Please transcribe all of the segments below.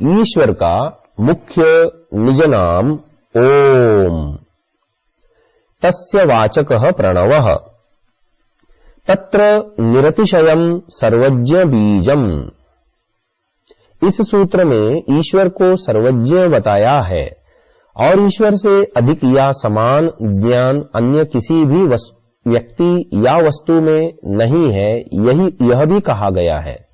ईश्वर का मुख्य निज नाम ओम। तस्य वाचकः प्रणवः। तत्र निरतिशयम् सर्वज्ञ बीजम्। इस सूत्र में ईश्वर को सर्वज्ञ बताया है और ईश्वर से अधिक या समान ज्ञान अन्य किसी भी व्यक्ति या वस्तु में नहीं है, यह भी कहा गया है।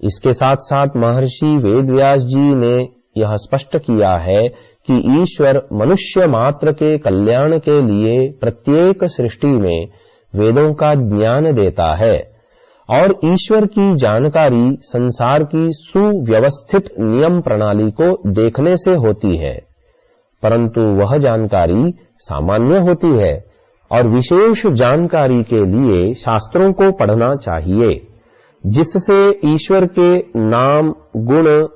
इसके साथ साथ महर्षि वेदव्यास जी ने यह स्पष्ट किया है कि ईश्वर मनुष्य मात्र के कल्याण के लिए प्रत्येक सृष्टि में वेदों का ज्ञान देता है और ईश्वर की जानकारी संसार की सुव्यवस्थित नियम प्रणाली को देखने से होती है, परंतु वह जानकारी सामान्य होती है और विशेष जानकारी के लिए शास्त्रों को पढ़ना चाहिए, जिससे ईश्वर के नाम, गुण,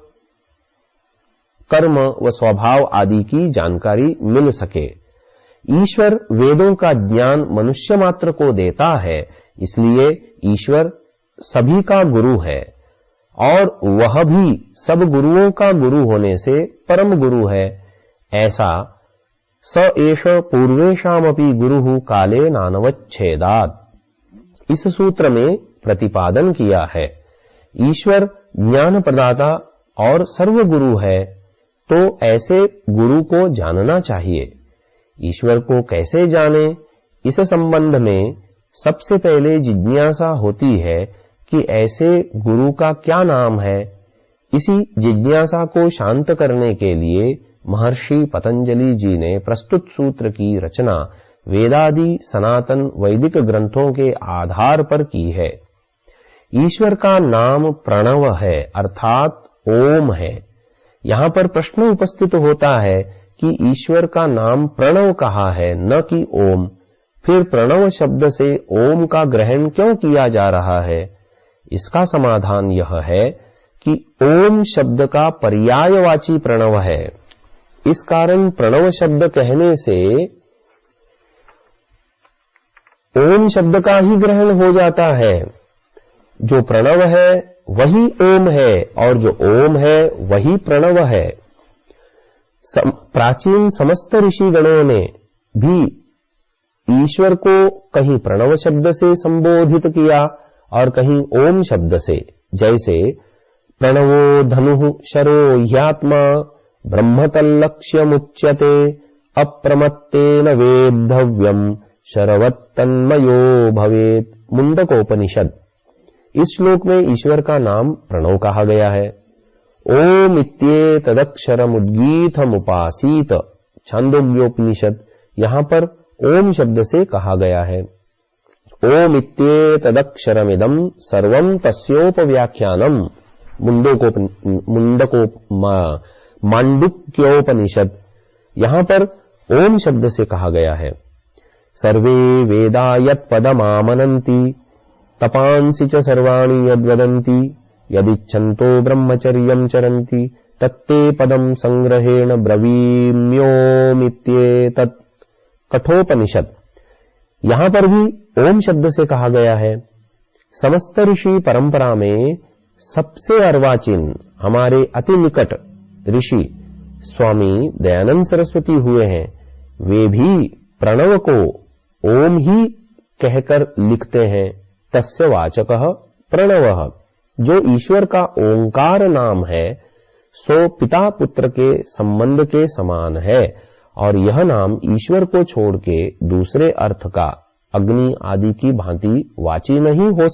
कर्म व स्वभाव आदि की जानकारी मिल सके। ईश्वर वेदों का ज्ञान मनुष्य मात्र को देता है, इसलिए ईश्वर सभी का गुरु है और वह भी सब गुरुओं का गुरु होने से परम गुरु है। ऐसा स एष पूर्वेषामपि गुरुः काले नानवच्छेदात् इस सूत्र में प्रतिपादन किया है। ईश्वर ज्ञान प्रदाता और सर्वगुरु है, तो ऐसे गुरु को जानना चाहिए। ईश्वर को कैसे जाने, इस संबंध में सबसे पहले जिज्ञासा होती है कि ऐसे गुरु का क्या नाम है। इसी जिज्ञासा को शांत करने के लिए महर्षि पतंजलि जी ने प्रस्तुत सूत्र की रचना वेदादि सनातन वैदिक ग्रंथों के आधार पर की है। ईश्वर का नाम प्रणव है, अर्थात ओम है। यहाँ पर प्रश्न उपस्थित होता है कि ईश्वर का नाम प्रणव कहा है, न कि ओम। फिर प्रणव शब्द से ओम का ग्रहण क्यों किया जा रहा है? इसका समाधान यह है कि ओम शब्द का पर्यायवाची प्रणव है। इस कारण प्रणव शब्द कहने से ओम शब्द का ही ग्रहण हो जाता है। जो प्रणव है वही ओम है और जो ओम है वही प्रणव है। प्राचीन समस्त ऋषिगणों ने भी ईश्वर को कहीं प्रणव शब्द से संबोधित किया और कहीं ओम शब्द से, जैसे प्रणवो धनुः शरो ह्यात्मा ब्रह्मतल्लक्ष्यमुच्यते अप्रमत्तेन वेद्धव्यम् शरवत्तन्मयो भवेत् मुंडकोपनिषद। इस श्लोक में ईश्वर का नाम प्रणव कहा गया है। ओम इत्येतदक्षरमुद्गीतमुपासीत छांदोग्योपनिषद, यहाँ पर ओम शब्द से कहा गया है। ओम इत्येतदक्षरमिदं सर्वं तस्योपव्याख्यानम् मांडुक्योपनिषद, यहाँ पर ओम शब्द से कहा गया है। सर्वे वेदा यत्पदमामनन्ति तपांसि च सर्वाणि यद्वदन्ति यदिच्छन्तो ब्रह्मचर्यं चरन्ति तत्ते पदं संग्रहेण ब्रवीम्योमित्येतत् कठोपनिषद। यहाँ पर भी ओम शब्द से कहा गया है। समस्त ऋषि परंपरा में सबसे अर्वाचीन हमारे अति निकट ऋषि स्वामी दयानंद सरस्वती हुए हैं। वे भी प्रणव को ओम ही कहकर लिखते हैं। तस्य वाचकः प्रणवः, जो ईश्वर का ओंकार नाम है सो पिता पुत्र के संबंध के समान है और यह नाम ईश्वर को छोड़ के दूसरे अर्थ का अग्नि आदि की भांति वाची नहीं हो